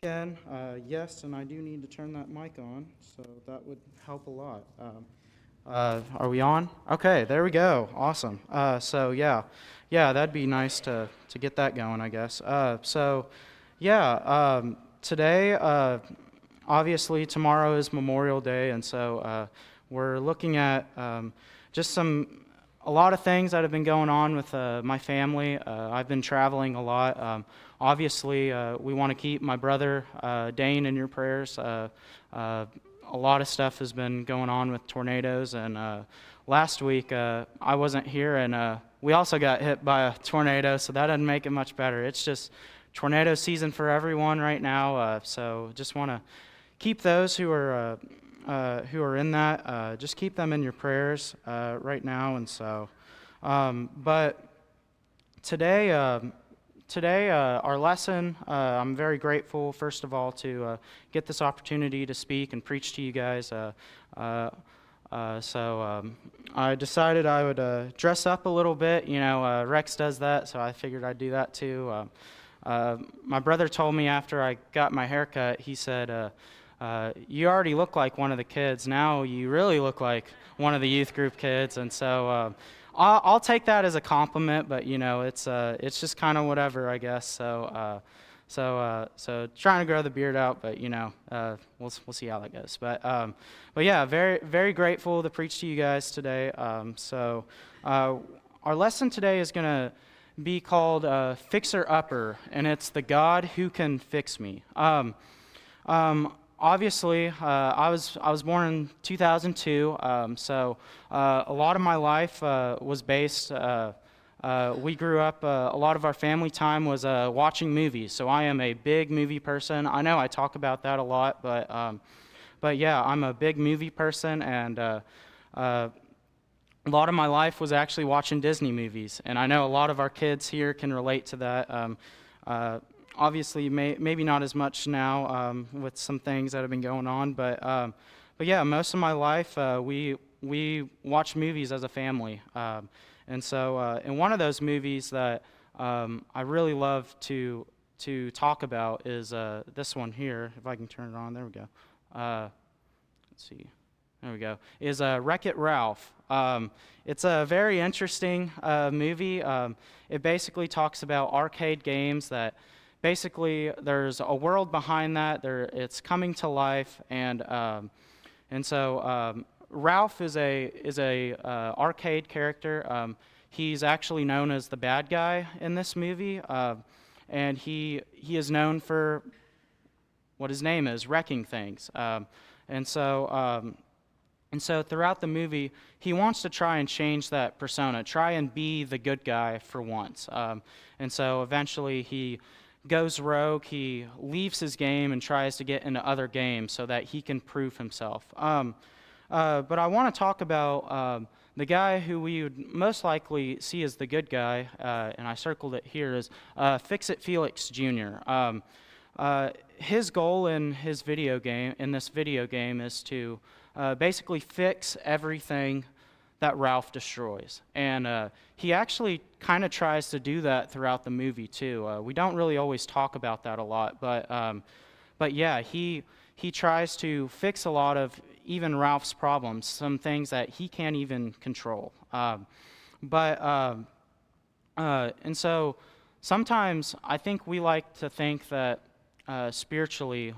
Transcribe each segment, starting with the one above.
Again, yes, and I do need to turn that mic on, so that would help a lot. Are we on? Okay, there we go. Awesome. So that'd be nice to get that going, I guess. Today, obviously, tomorrow is Memorial Day, and so we're looking at just a lot of things that have been going on with my family. I've been traveling a lot. Obviously, we want to keep my brother Dane in your prayers. A lot of stuff has been going on with tornadoes, and last week I wasn't here, and we also got hit by a tornado, so that doesn't make it much better. It's just tornado season for everyone right now, so just want to keep those who are in that, just keep them in your prayers right now. And so, but today, our lesson, I'm very grateful, first of all, to get this opportunity to speak and preach to you guys. I decided I would dress up a little bit. Rex does that, so I figured I'd do that too. My brother told me after I got my haircut, he said, you already look like one of the kids. Now you really look like one of the youth group kids. And so I'll take that as a compliment, but it's just kind of whatever, I guess. So trying to grow the beard out, but we'll see how that goes. But yeah, very very grateful to preach to you guys today. Our lesson today is going to be called Fixer Upper, and it's the God who can fix me. Obviously, I was born in 2002, so a lot of my life was based. We grew up. A lot of our family time was watching movies. So I am a big movie person. I know I talk about that a lot, but yeah, I'm a big movie person, and a lot of my life was actually watching Disney movies. And I know a lot of our kids here can relate to that. Obviously, maybe not as much now with some things that have been going on, but yeah, most of my life we watch movies as a family, and so in one of those movies that I really love to talk about is this one here. If I can turn it on, there we go. Let's see, there we go. Is Wreck-It Ralph. It's a very interesting movie. It basically talks about arcade games that. Basically, there's a world behind that. It's coming to life, and so Ralph is a arcade character. He's actually known as the bad guy in this movie, and he is known for what his name is, wrecking things. And so throughout the movie, he wants to try and change that persona, try and be the good guy for once. And so eventually he goes rogue, he leaves his game and tries to get into other games so that he can prove himself. But I want to talk about the guy who we would most likely see as the good guy, and I circled it here, is Fix-It Felix Jr. His goal in this video game, is to basically fix everything that Ralph destroys. And he actually kind of tries to do that throughout the movie too. We don't really always talk about that a lot, but yeah, he tries to fix a lot of even Ralph's problems, some things that he can't even control. And so sometimes I think we like to think that spiritually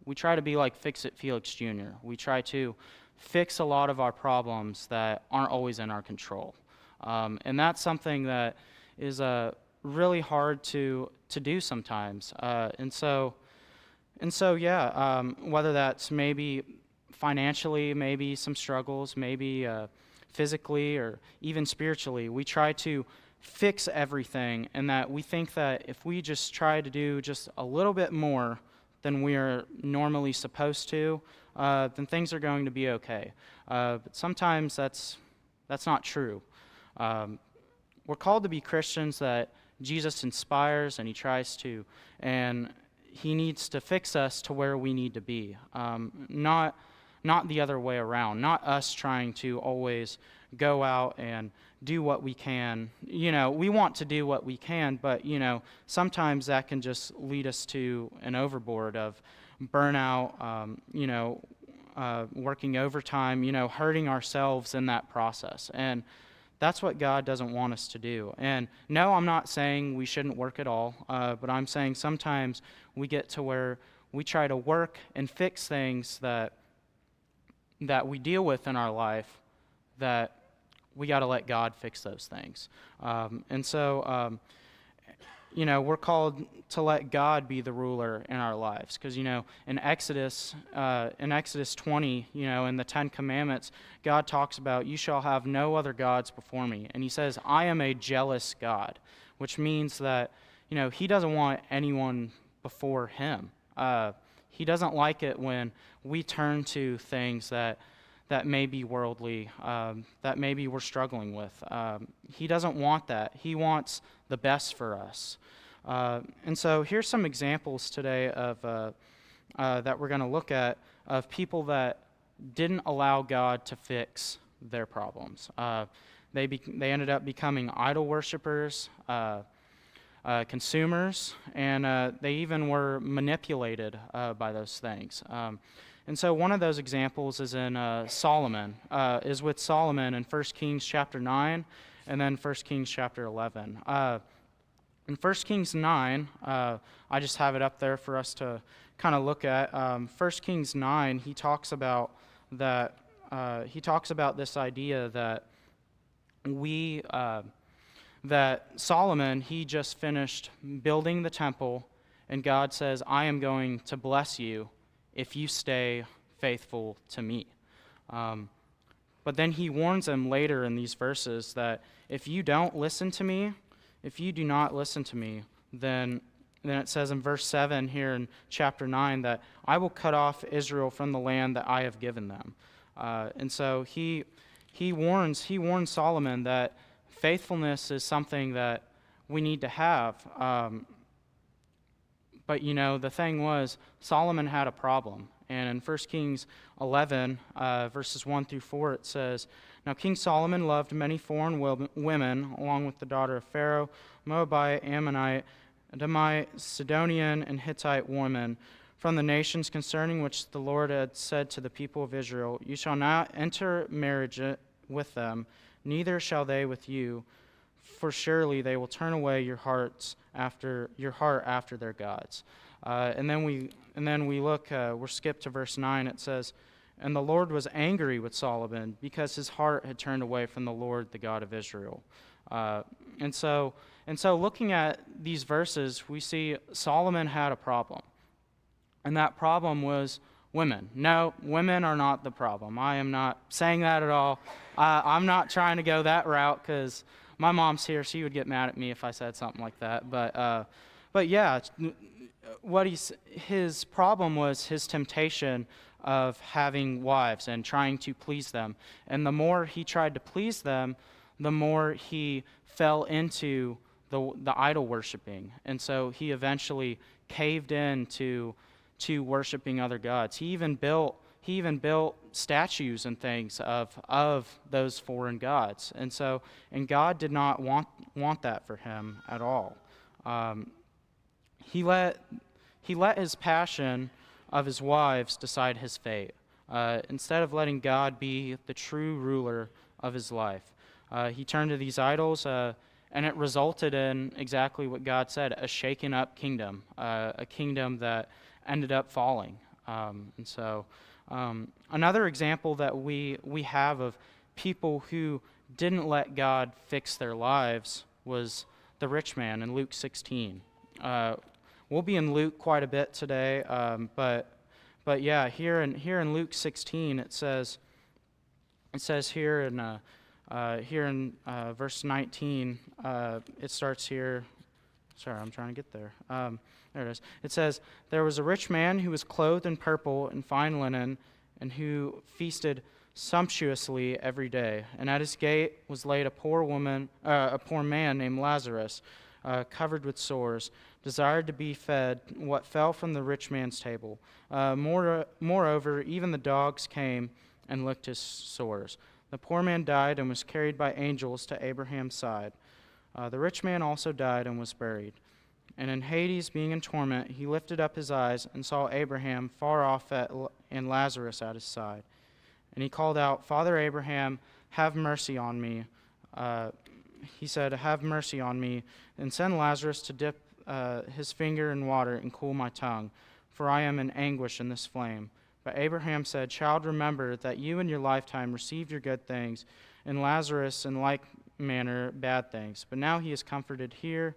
we try to be like Fix-It Felix Jr. We try to fix a lot of our problems that aren't always in our control. And that's something that is really hard to do sometimes. And so whether that's maybe financially, maybe some struggles, maybe physically, or even spiritually, we try to fix everything, and that we think that if we just try to do just a little bit more than we are normally supposed to, then things are going to be okay. But sometimes that's not true. We're called to be Christians that Jesus inspires, and he tries to, and he needs to fix us to where we need to be. Not the other way around. Not us trying to always go out and do what we can. We want to do what we can, but, sometimes that can just lead us to an overboard of burnout, working overtime, hurting ourselves in that process. And that's what God doesn't want us to do. And no, I'm not saying we shouldn't work at all, but I'm saying sometimes we get to where we try to work and fix things that we deal with in our life, that we got to let God fix those things. And so, we're called to let God be the ruler in our lives. Because, in Exodus 20, in the Ten Commandments, God talks about, you shall have no other gods before me. And he says, I am a jealous God, which means that, he doesn't want anyone before him. He doesn't like it when we turn to things that may be worldly, that maybe we're struggling with. He doesn't want that. He wants the best for us. And so here's some examples today of that we're going to look at of people that didn't allow God to fix their problems. They ended up becoming idol worshipers, consumers, and they even were manipulated by those things. And so one of those examples is in Solomon, is with Solomon in 1 Kings chapter 9 and then 1 Kings chapter 11. In 1 Kings 9, I just have it up there for us to kind of look at. 1 Kings 9, he talks about that. He talks about this idea that that Solomon, he just finished building the temple, and God says, I am going to bless you if you stay faithful to me. But then he warns him later in these verses that if you don't listen to me, if you do not listen to me, then it says in verse 7 here in chapter 9 that I will cut off Israel from the land that I have given them. And so he warns Solomon that faithfulness is something that we need to have. But, the thing was, Solomon had a problem. And in 1 Kings 11, verses 1 through 4, it says, Now King Solomon loved many foreign women, along with the daughter of Pharaoh, Moabite, Ammonite, Edomite, Sidonian, and Hittite women, from the nations concerning which the Lord had said to the people of Israel, You shall not enter marriage with them, neither shall they with you, for surely they will turn away your heart after their gods. And then we look, we're skipped to verse 9. It says, And the Lord was angry with Solomon because his heart had turned away from the Lord, the God of Israel. And so looking at these verses, we see Solomon had a problem. And that problem was women. No, women are not the problem. I am not saying that at all. I'm not trying to go that route because my mom's here. She would get mad at me if I said something like that. But yeah, his problem was his temptation of having wives and trying to please them. And the more he tried to please them, the more he fell into the idol worshiping. And so he eventually caved in to worshiping other gods. He even built statues and things of those foreign gods. And God did not want that for him at all. He let his passion of his wives decide his fate, instead of letting God be the true ruler of his life. He turned to these idols, and it resulted in exactly what God said, a shaken up kingdom, a kingdom that ended up falling. Another example that we have of people who didn't let God fix their lives was the rich man in Luke 16. We'll be in Luke quite a bit today, but yeah, here in Luke 16 it says here in verse 19, it starts here. Sorry, I'm trying to get there. There it is. It says, There was a rich man who was clothed in purple and fine linen, and who feasted sumptuously every day. And at his gate was laid a poor man named Lazarus, covered with sores, desired to be fed what fell from the rich man's table. Moreover, even the dogs came and licked his sores. The poor man died and was carried by angels to Abraham's side. The rich man also died and was buried. And in Hades, being in torment, he lifted up his eyes and saw Abraham far off and Lazarus at his side. And he called out, Father Abraham, have mercy on me. He said, have mercy on me, and send Lazarus to dip his finger in water and cool my tongue, for I am in anguish in this flame. But Abraham said, Child, remember that you in your lifetime received your good things, and Lazarus in like manner bad things. But now he is comforted here,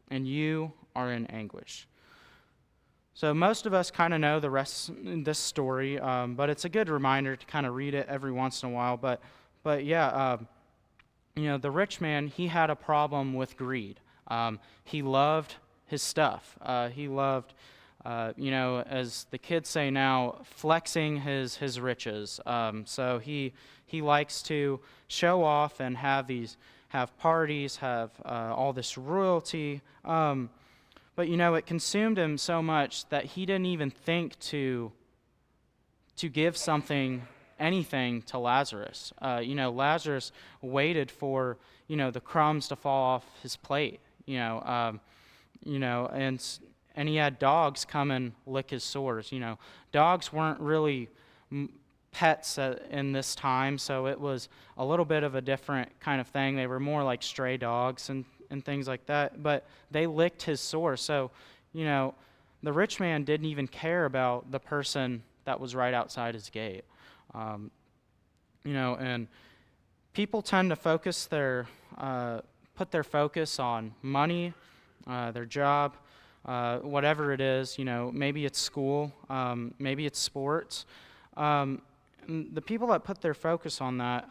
and you are in anguish. So most of us kind of know the rest of this story, but it's a good reminder to kind of read it every once in a while. But the rich man, he had a problem with greed. He loved his stuff. He loved, as the kids say now, flexing his riches. So he likes to show off and have parties, have all this royalty. But it consumed him so much that he didn't even think to give anything to Lazarus. Lazarus waited for the crumbs to fall off his plate. And he had dogs come and lick his sores. Dogs weren't really pets in this time, so it was a little bit of a different kind of thing. They were more like stray dogs and things like that, but they licked his sores. So, the rich man didn't even care about the person that was right outside his gate. And people tend to put their focus on money, their job, whatever it is. Maybe it's school, maybe it's sports. The people that put their focus on that,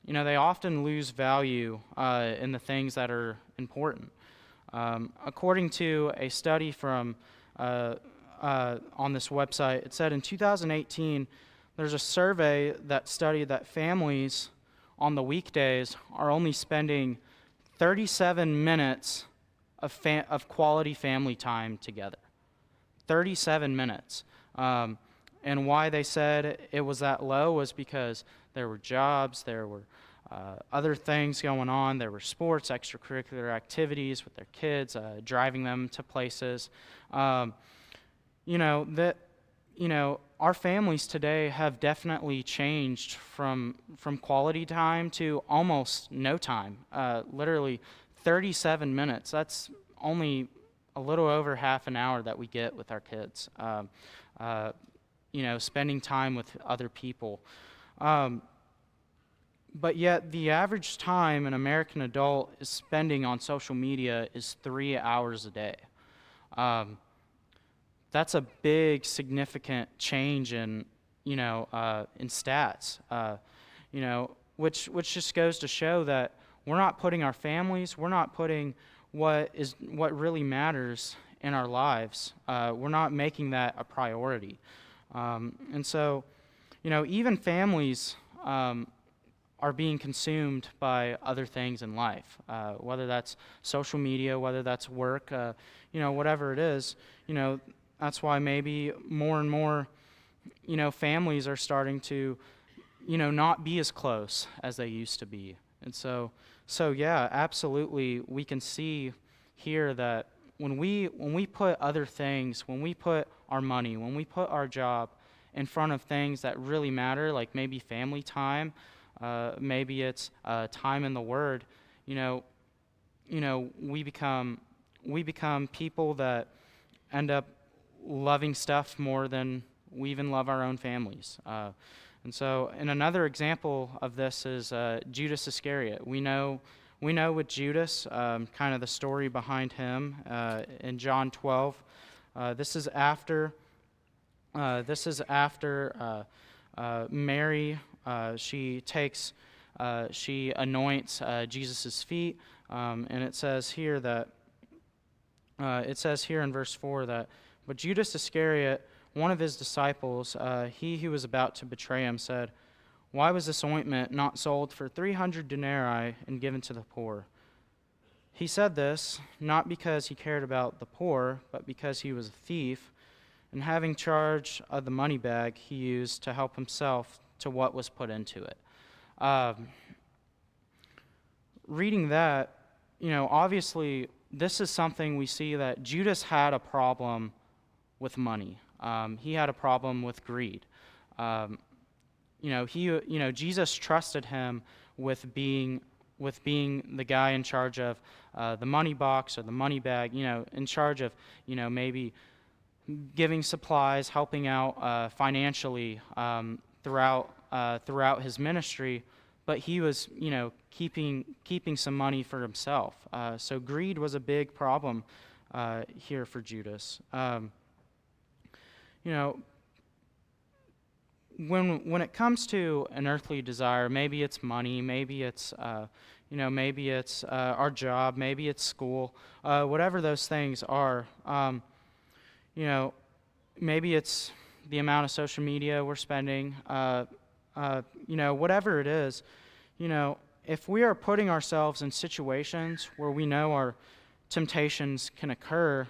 they often lose value in the things that are important. According to a study from on this website, it said in 2018, there's a survey that studied that families on the weekdays are only spending 37 minutes of quality family time together. 37 minutes. And why they said it was that low was because there were jobs, there were other things going on, there were sports, extracurricular activities with their kids, driving them to places. Our families today have definitely changed from quality time to almost no time. Literally 37 minutes. That's only a little over half an hour that we get with our kids. Spending time with other people. But yet the average time an American adult is spending on social media is 3 hours a day. That's a big, significant change in stats. Which just goes to show that we're not putting our families, we're not putting what really matters in our lives. We're not making that a priority. And so, even families are being consumed by other things in life, whether that's social media, whether that's work, whatever it is. That's why maybe more and more, families are starting to, not be as close as they used to be. And so yeah, absolutely, we can see here that when we put other things, when we put our money, when we put our job in front of things that really matter, like maybe family time, maybe it's time in the Word, we become people that end up loving stuff more than we even love our own families. And another example of this is Judas Iscariot. We know with Judas, kind of the story behind him in John 12. This is after Mary. She anoints Jesus' feet, and it says here in verse 4 that, but Judas Iscariot, one of his disciples, he who was about to betray him, said, "Why was this ointment not sold for 300 denarii and given to the poor?" He said this not because he cared about the poor, but because he was a thief, and having charge of the money bag he used to help himself to what was put into it. Um, Reading that, obviously this is something we see that Judas had a problem with money. He had a problem with greed. Um, Jesus trusted him with being the guy in charge of the money box or the money bag. In charge of maybe giving supplies, helping out financially throughout his ministry. But he was keeping some money for himself. So greed was a big problem here for Judas. You know, when it comes to an earthly desire, maybe it's money, maybe it's our job, maybe it's school, whatever those things are. Maybe it's the amount of social media we're spending. Whatever it is, if we are putting ourselves in situations where we know our temptations can occur,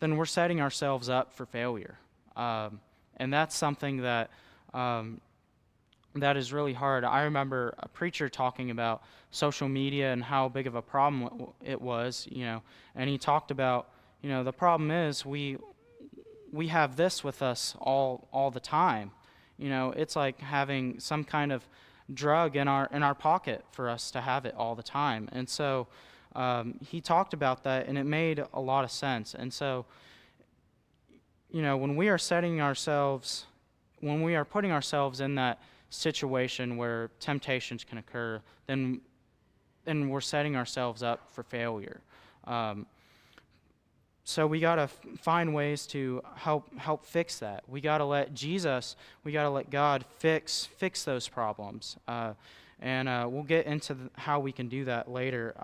then we're setting ourselves up for failure. And that's something that is really hard. I remember a preacher talking about social media and how big of a problem it was, and he talked about, the problem is we have this with us all the time. It's like having some kind of drug in our pocket for us to have it all the time. And so he talked about that, and it made a lot of sense. And so, when we are putting ourselves in that situation where temptations can occur, then we're setting ourselves up for failure. So we got to find ways to help fix that. We got to let God fix those problems. And we'll get into how we can do that later.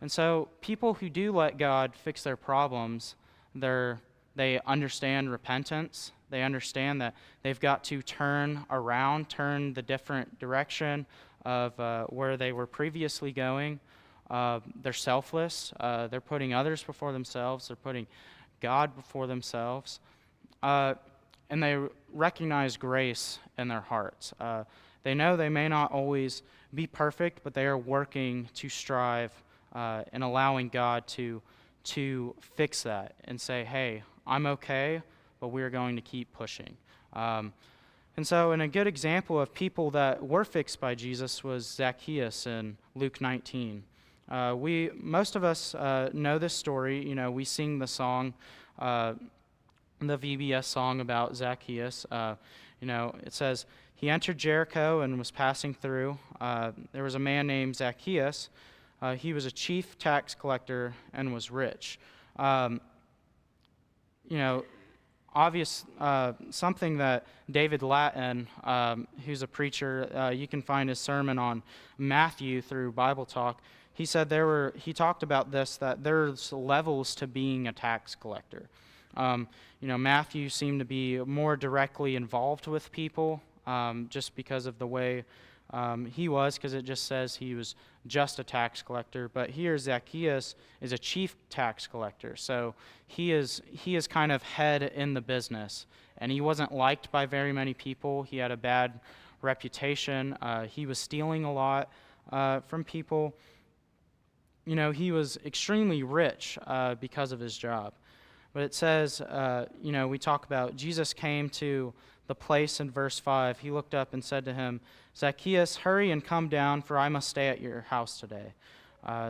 And so people who do let God fix their problems, they understand repentance. They understand that they've got to turn the different direction of where they were previously going. They're selfless. They're putting others before themselves. They're putting God before themselves. And they recognize grace in their hearts. They know they may not always be perfect, but they are working to strive and allowing God to fix that and say, hey, I'm okay, but we're going to keep pushing. And a good example of people that were fixed by Jesus was Zacchaeus in Luke 19. Most of us know this story. We sing the song, the VBS song about Zacchaeus. It says, he entered Jericho and was passing through. There was a man named Zacchaeus. He was a chief tax collector and was rich. Something that David Lattin, who's a preacher, you can find his sermon on Matthew through Bible Talk. He said he talked about this, that there's levels to being a tax collector. Matthew seemed to be more directly involved with people just because of the way he was, because it just says he was just a tax collector. But here Zacchaeus is a chief tax collector, so he is kind of head in the business, and he wasn't liked by very many people. He had a bad reputation. He was stealing a lot from people. He was extremely rich because of his job. But it says, we talk about Jesus came to the place in verse 5. He looked up and said to him, Zacchaeus, hurry and come down, for I must stay at your house today.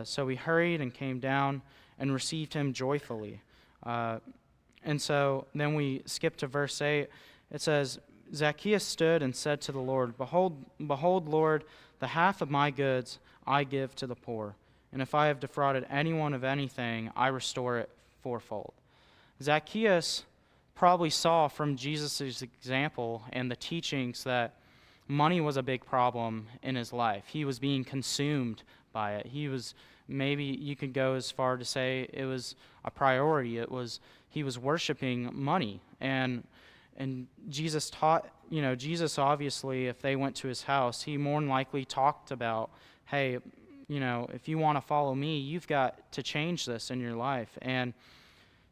So he hurried and came down and received him joyfully. And so then we skip to verse 8. It says, Zacchaeus stood and said to the Lord, Behold, Lord, the half of my goods I give to the poor. And if I have defrauded anyone of anything, I restore it fourfold. Zacchaeus probably saw from Jesus' example and the teachings that money was a big problem in his life. He was being consumed by it. Maybe you could go as far to say it was a priority. He was worshiping money. And Jesus taught, Jesus obviously, if they went to his house, he more than likely talked about, hey, if you want to follow me, you've got to change this in your life. And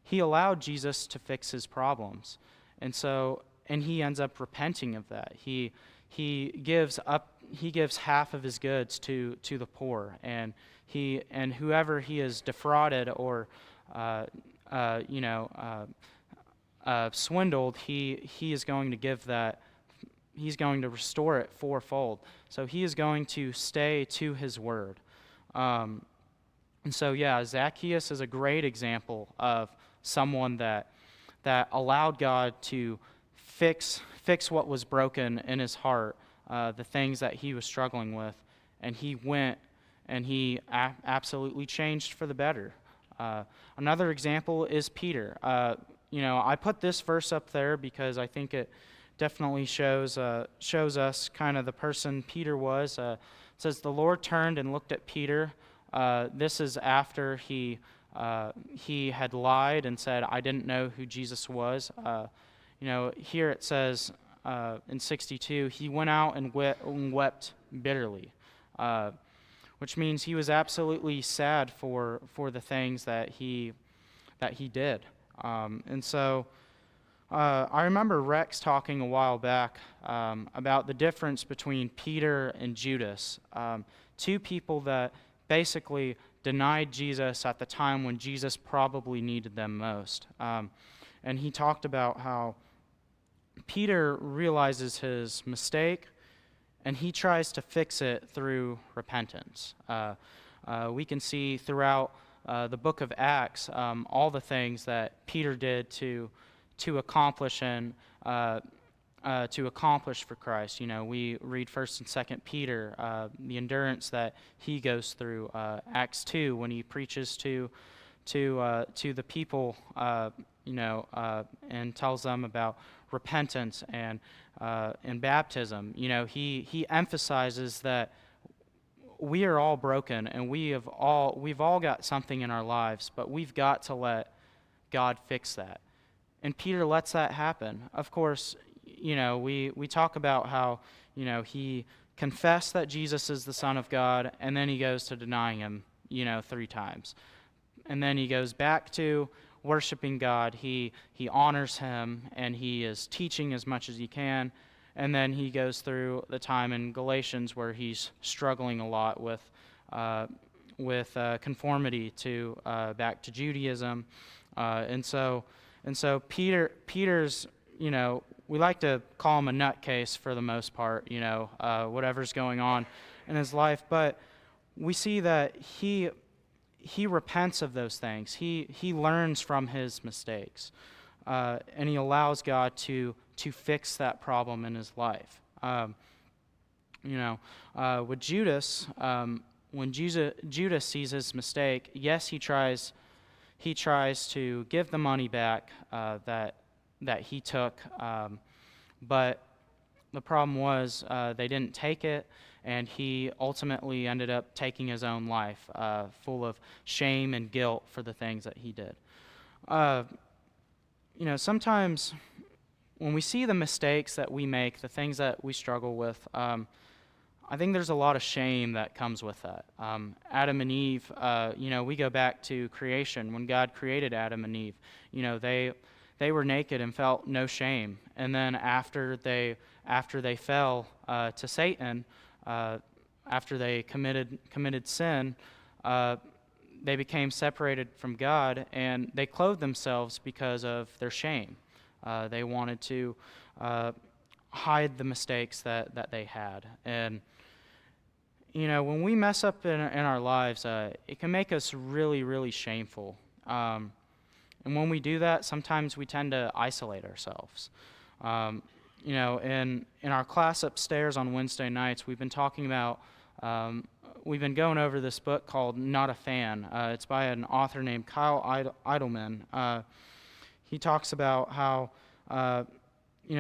he allowed Jesus to fix his problems. And he ends up repenting of that. He gives up he gives half of his goods to the poor, and whoever he has defrauded or swindled, he is going to give that. He's going to restore it fourfold. So he is going to stay to his word. And so, yeah, Zacchaeus is a great example of someone that allowed God to fix what was broken in his heart, the things that he was struggling with, and he went and he absolutely changed for the better. Another example is Peter. I put this verse up there because I think it definitely shows us kind of the person Peter was. It says, "The Lord turned and looked at Peter." This is after he had lied and said, "I didn't know who Jesus was." Here it says in 62, he went out and wept bitterly, which means he was absolutely sad for the things that he did. And so I remember Rex talking a while back about the difference between Peter and Judas, two people that basically denied Jesus at the time when Jesus probably needed them most. And he talked about how Peter realizes his mistake, and he tries to fix it through repentance. We can see throughout the book of Acts all the things that Peter did to accomplish and to accomplish for Christ. We read 1st and 2nd Peter, the endurance that he goes through. Acts 2, when he preaches to the people, and tells them about repentance and baptism. He emphasizes that we are all broken, and we've all got something in our lives, but we've got to let God fix that. And Peter lets that happen. Of course, we talk about how, he confessed that Jesus is the Son of God, and then he goes to denying him, 3 times. And then he goes back to worshiping God. He honors him, and he is teaching as much as he can. And then he goes through the time in Galatians where he's struggling a lot with conformity to back to Judaism. And so Peter's, we like to call him a nutcase for the most part, whatever's going on in his life. But we see that he repents of those things. He learns from his mistakes, and he allows God to fix that problem in his life. With Judas, when Judas sees his mistake, yes, he tries to give the money back that he took, but the problem was they didn't take it, and he ultimately ended up taking his own life, full of shame and guilt for the things that he did. Sometimes when we see the mistakes that we make, the things that we struggle with, I think there's a lot of shame that comes with that. Adam and Eve, we go back to creation. When God created Adam and Eve, they were naked and felt no shame. And then after they fell to Satan, after they committed sin, they became separated from God, and they clothed themselves because of their shame. They wanted to hide the mistakes that they had. And when we mess up in our lives, it can make us really, really shameful. And when we do that, sometimes we tend to isolate ourselves. In our class upstairs on Wednesday nights, we've been talking about, we've been going over this book called Not a Fan. It's by an author named Kyle Idleman. He talks about how,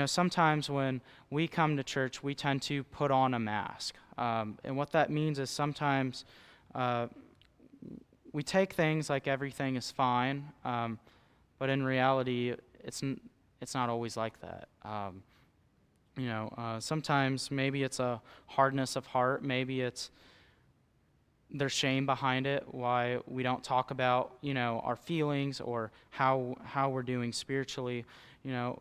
sometimes when we come to church, we tend to put on a mask. And what that means is sometimes we take things like everything is fine, but in reality, it's not always like that. Sometimes maybe it's a hardness of heart, maybe there's shame behind it, why we don't talk about, our feelings or how we're doing spiritually,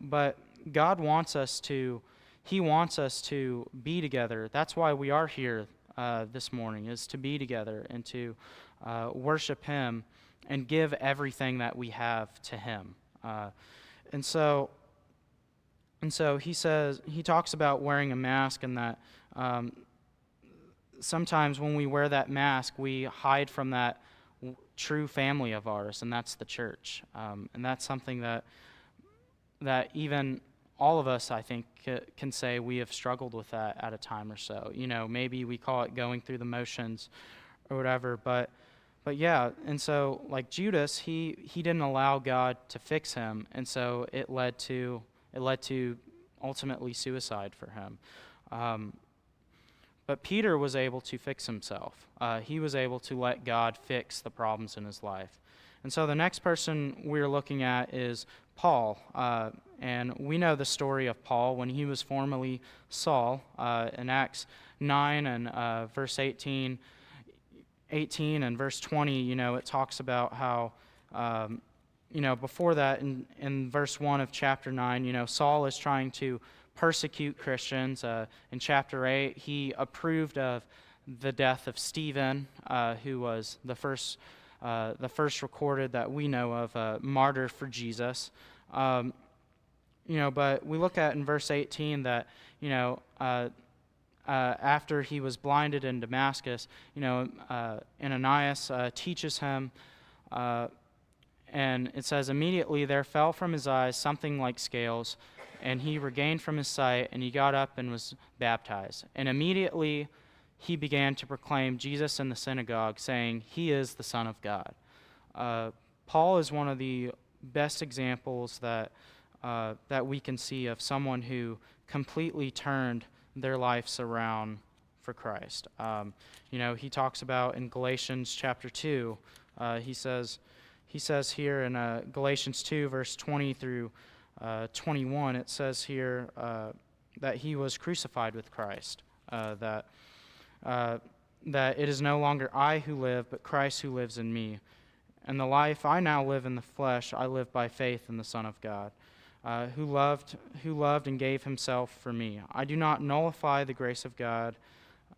but God wants us to He wants us to be together. That's why we are here this morning, is to be together and to worship Him and give everything that we have to Him. And so he talks about wearing a mask, and that sometimes when we wear that mask, we hide from that true family of ours, and that's the church. And that's something that even all of us, I think, can say we have struggled with that at a time or so. Maybe we call it going through the motions or whatever, but yeah. And so, like Judas, he didn't allow God to fix him, and so it led to ultimately suicide for him. But Peter was able to fix himself. He was able to let God fix the problems in his life. And so the next person we're looking at is Paul. And we know the story of Paul when he was formerly Saul. In Acts 9 and verse 18 and verse 20, it talks about how, before that, in verse 1 of chapter 9, Saul is trying to persecute Christians. In chapter 8, he approved of the death of Stephen, who was the first recorded that we know of martyr for Jesus. But we look at in verse 18 that, after he was blinded in Damascus, Ananias teaches him, and it says, immediately there fell from his eyes something like scales, and he regained from his sight, and he got up and was baptized. And immediately he began to proclaim Jesus in the synagogue, saying, "He is the Son of God." Paul is one of the best examples that we can see of someone who completely turned their lives around for Christ. He talks about in Galatians chapter 2, he says here in Galatians 2, verse 20 through 21, it says here that he was crucified with Christ, that it is no longer I who live, but Christ who lives in me. And the life I now live in the flesh, I live by faith in the Son of God, who loved and gave himself for me. I do not nullify the grace of God.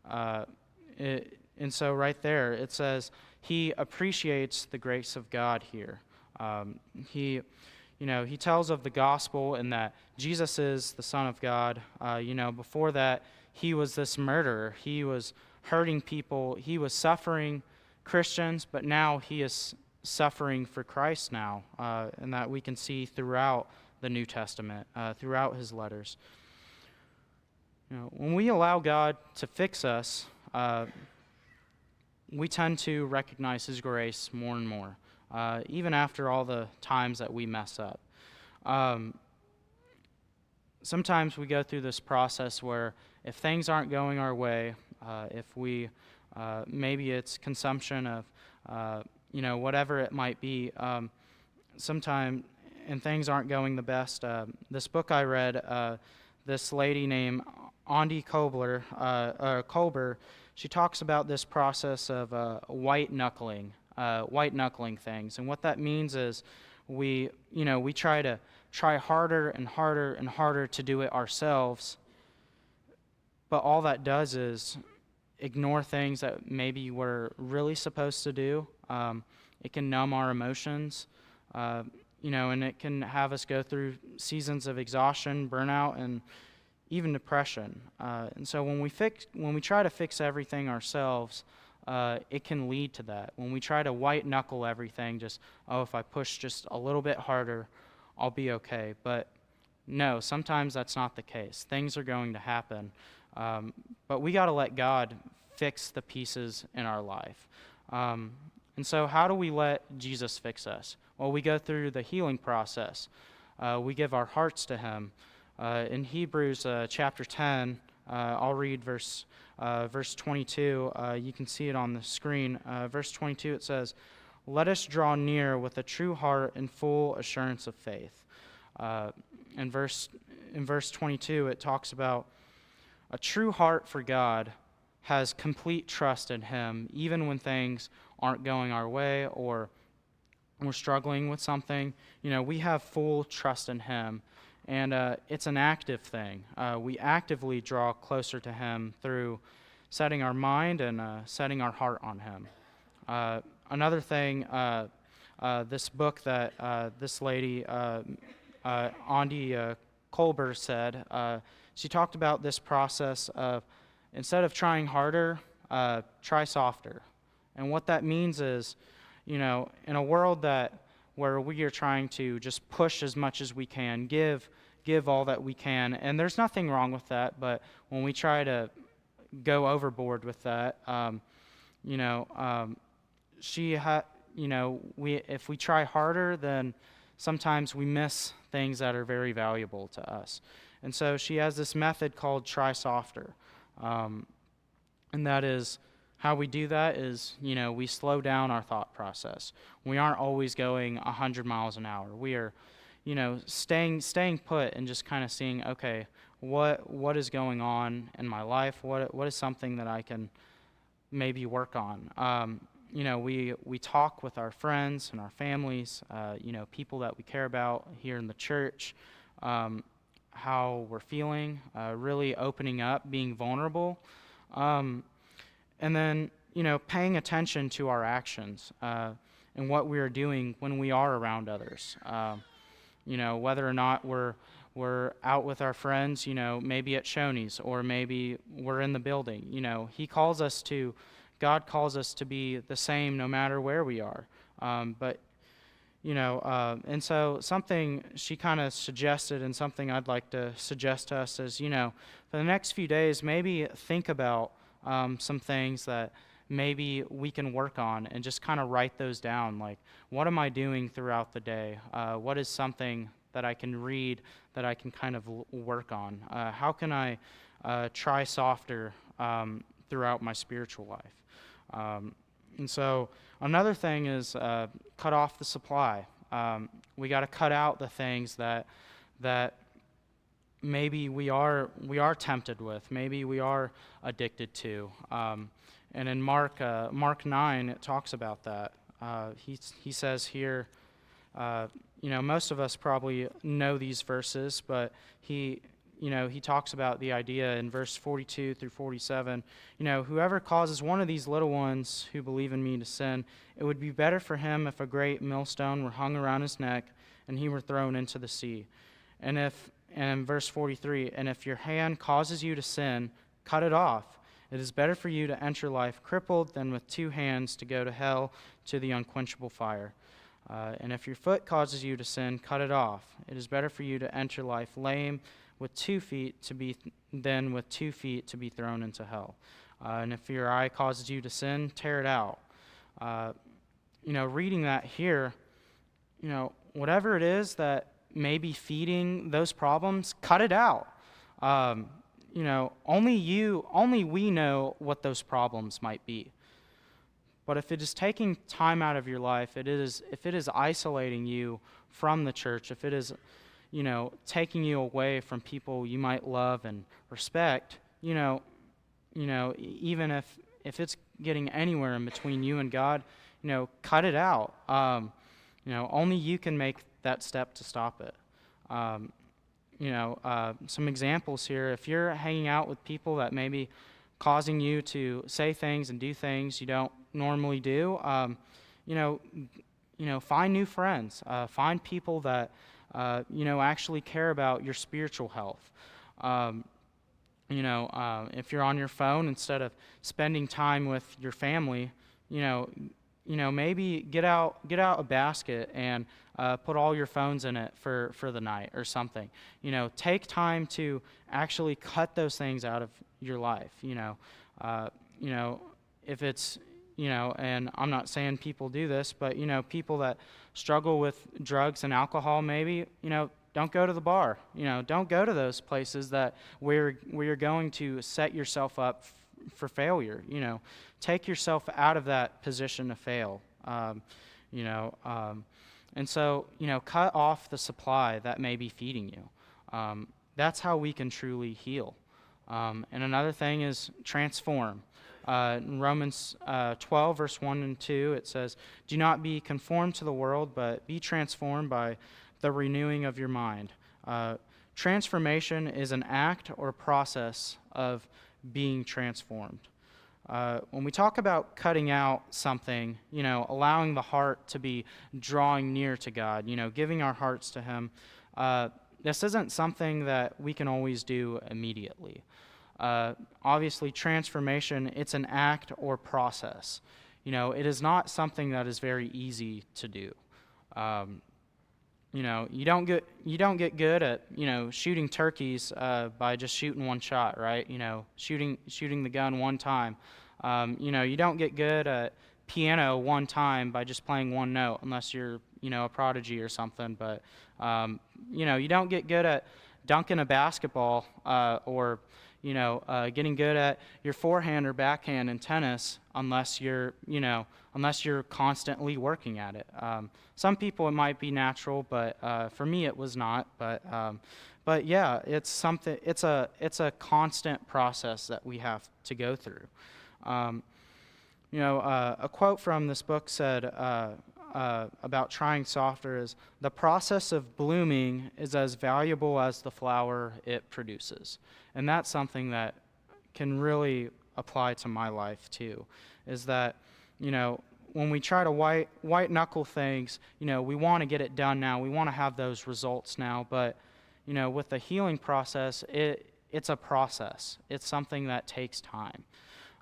And so right there, it says he appreciates the grace of God here. He tells of the gospel and that Jesus is the Son of God. Before that, he was this murderer. He was hurting people. He was suffering Christians, but now he is suffering for Christ now, and that we can see throughout the New Testament, throughout his letters. When we allow God to fix us, we tend to recognize his grace more and more, even after all the times that we mess up. Sometimes we go through this process where if things aren't going our way, if we, maybe it's consumption of, whatever it might be, sometime, and things aren't going the best. This book I read, this lady named Andi Kolber, she talks about this process of white knuckling things, and what that means is we try harder and harder and harder to do it ourselves, but all that does is ignore things that maybe we're really supposed to do. It can numb our emotions, and it can have us go through seasons of exhaustion, burnout, and even depression. And so when we try to fix everything ourselves, it can lead to that. When we try to white knuckle everything, if I push just a little bit harder, I'll be okay. But no, sometimes that's not the case. Things are going to happen. But we got to let God fix the pieces in our life. And so how do we let Jesus fix us? Well, we go through the healing process. We give our hearts to him. In Hebrews chapter 10, I'll read verse 22. You can see it on the screen. Verse 22, it says, "Let us draw near with a true heart and full assurance of faith." In verse 22, it talks about a true heart for God has complete trust in him, even when things aren't going our way or we're struggling with something. We have full trust in him. and it's an active thing. We actively draw closer to Him through setting our mind and setting our heart on Him. Another thing, this book that this lady, Andi Kolber, said, she talked about this process of instead of trying harder, try softer. And what that means is, in a world where we are trying to just push as much as we can, give all that we can, and there's nothing wrong with that, but when we try to go overboard with that, if we try harder, then sometimes we miss things that are very valuable to us. And so she has this method called try softer, and that is, how we do that is, we slow down our thought process. We aren't always going 100 miles an hour. We are, staying put and just kind of seeing, okay, what is going on in my life? What is something that I can maybe work on? We talk with our friends and our families, people that we care about here in the church, how we're feeling, really opening up, being vulnerable. And then, paying attention to our actions and what we are doing when we are around others. Whether or not we're out with our friends, maybe at Shoney's, or maybe we're in the building. God calls us to be the same no matter where we are. And so something she kind of suggested, and something I'd like to suggest to us is, for the next few days, maybe think about some things that maybe we can work on and just kind of write those down. Like, what am I doing throughout the day? What is something that I can read that I can kind of work on? How can I try softer throughout my spiritual life? And so another thing is cut off the supply. We got to cut out the things that maybe we are tempted with, maybe we are addicted to. And in Mark 9, it talks about that. He says here, most of us probably know these verses, but he talks about the idea in verse 42 through 47, whoever causes one of these little ones who believe in me to sin, it would be better for him if a great millstone were hung around his neck and he were thrown into the sea. And in verse 43, and if your hand causes you to sin, cut it off. It is better for you to enter life crippled than with 2 hands to go to hell, to the unquenchable fire. And if your foot causes you to sin, cut it off. It is better for you to enter life lame with 2 feet than with 2 feet to be thrown into hell. And if your eye causes you to sin, tear it out. Reading that here, whatever it is that may be feeding those problems, cut it out. Only we know what those problems might be. But if it is taking time out of your life, if it is isolating you from the church, if it is, taking you away from people you might love and respect, even if it's getting anywhere in between you and God, cut it out. Only you can make that step to stop it. Some examples here: if you're hanging out with people that may be causing you to say things and do things you don't normally do, find new friends. Find people that actually care about your spiritual health. If you're on your phone, instead of spending time with your family, maybe get out a basket and put all your phones in it for the night or something. Take time to actually cut those things out of your life. If it's, and I'm not saying people do this, but, people that struggle with drugs and alcohol, maybe, don't go to the bar. Don't go to those places where you're going to set yourself up for failure. Take yourself out of that position to fail. And so, cut off the supply that may be feeding you. That's how we can truly heal. And another thing is transform. In Romans 12, verse 1 and 2, it says, do not be conformed to the world, but be transformed by the renewing of your mind. Transformation is an act or process of being transformed. When we talk about cutting out something, allowing the heart to be drawing near to God, giving our hearts to Him, this isn't something that we can always do immediately. Obviously, transformation, it's an act or process. It is not something that is very easy to do. You don't get good at shooting turkeys by just shooting one shot, right? Shooting the gun one time. You don't get good at piano one time by just playing one note, unless you're a prodigy or something. But you don't get good at dunking a basketball or getting good at your forehand or backhand in tennis unless you're constantly working at it. Some people it might be natural, but for me it was not. But yeah, it's something. It's a constant process that we have to go through. A quote from this book said about trying softer is, "The process of blooming is as valuable as the flower it produces." And that's something that can really apply to my life too, is that, when we try to white knuckle things, we want to get it done now. We want to have those results now. But, with the healing process, it's a process. It's something that takes time.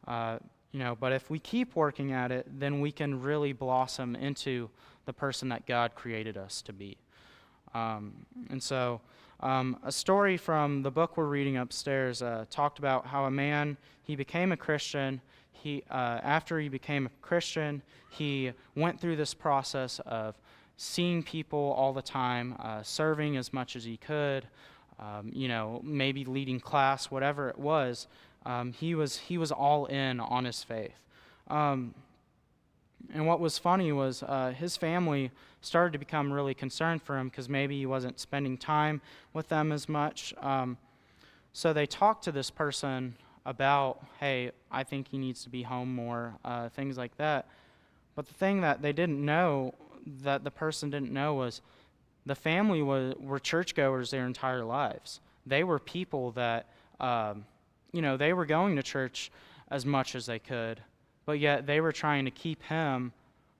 But if we keep working at it, then we can really blossom into the person that God created us to be. A story from the book we're reading upstairs talked about how a man, he became a Christian. After he became a Christian, he went through this process of seeing people all the time, serving as much as he could, maybe leading class, whatever it was. He was all in on his faith. And what was funny was his family started to become really concerned for him because maybe he wasn't spending time with them as much. So they talked to this person about, hey, I think he needs to be home more, things like that. But the thing that they didn't know, that the person didn't know, was the family were churchgoers their entire lives. They were people that, they were going to church as much as they could, but yet they were trying to keep him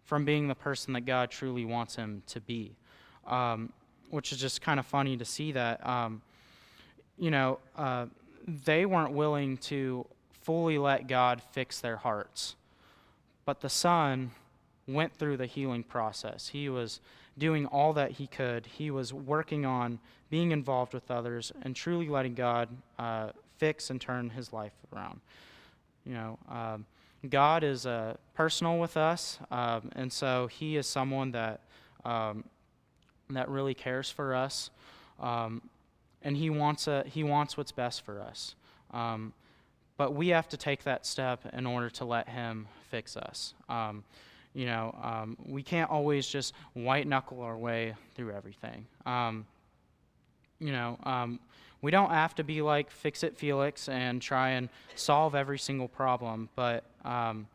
from being the person that God truly wants him to be, which is just kind of funny to see that. They weren't willing to fully let God fix their hearts, but the son went through the healing process. He was doing all that he could. He was working on being involved with others and truly letting God fix and turn his life around. God is personal with us, and so he is someone that really cares for us, and he wants what's best for us. But we have to take that step in order to let him fix us. We can't always just white knuckle our way through everything. We don't have to be like Fix-It Felix and try and solve every single problem, but God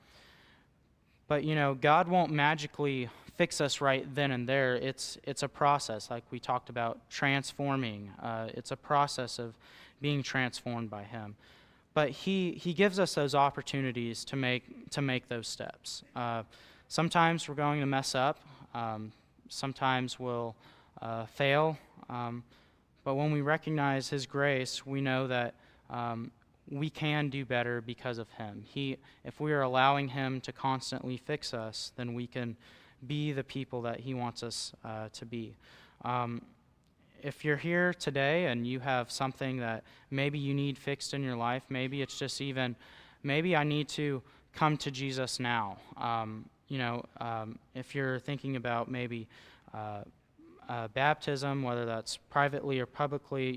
won't magically fix us right then and there. It's a process, like we talked about, transforming. It's a process of being transformed by him. But he gives us those opportunities to make those steps. Sometimes we're going to mess up. Sometimes we'll fail. But when we recognize his grace, we know that we can do better because of him. If we are allowing him to constantly fix us, then we can be the people that he wants us to be. If you're here today and you have something that maybe you need fixed in your life, maybe it's just maybe I need to come to Jesus now. If you're thinking about maybe baptism, whether that's privately or publicly,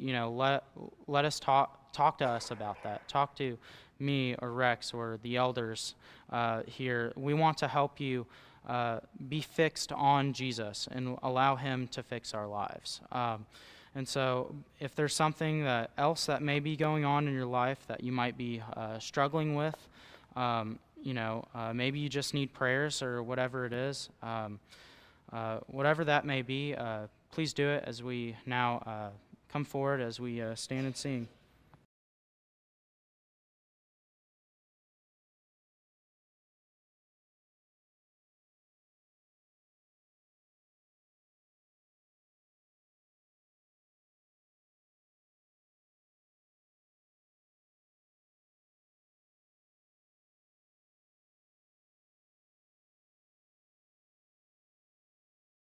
let us talk to us about that. Talk to me or Rex or the elders here. We want to help you be fixed on Jesus and allow him to fix our lives. And so if there's something else that may be going on in your life that you might be struggling with, maybe you just need prayers or whatever it is, whatever that may be, please do it as we now come forward as we stand and sing.